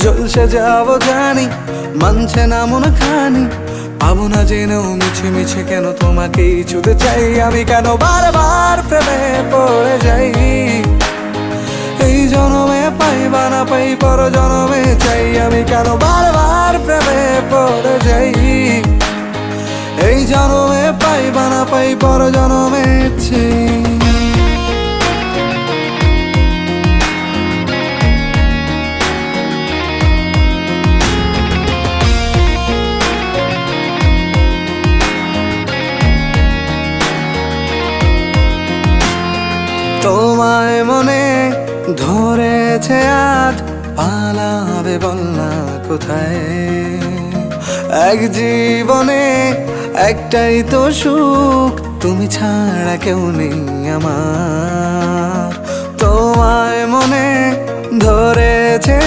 জলসে যাবো জানি, মানছে না মন খানি। পাবো না জেনেও মিছে মিছে কেন তোমাকেই ছুতে চাই আমি, কেন বারবার প্রেমে পড়ে যাই। এই জনমে পাই বা না পাই পর জনমে চাই আমি, কেন বারবার প্রেমে পড়ে যাই। এই জনমে পাই বা না পাই পর জনমে চাই। তোমায় মনে ধরেছে আজ, পালাবে বল না কোথায়। এক জীবনে একটাই তো সুখ, তুমি ছাড়া কেউ নেই আমার। তোমায় মনে ধরেছে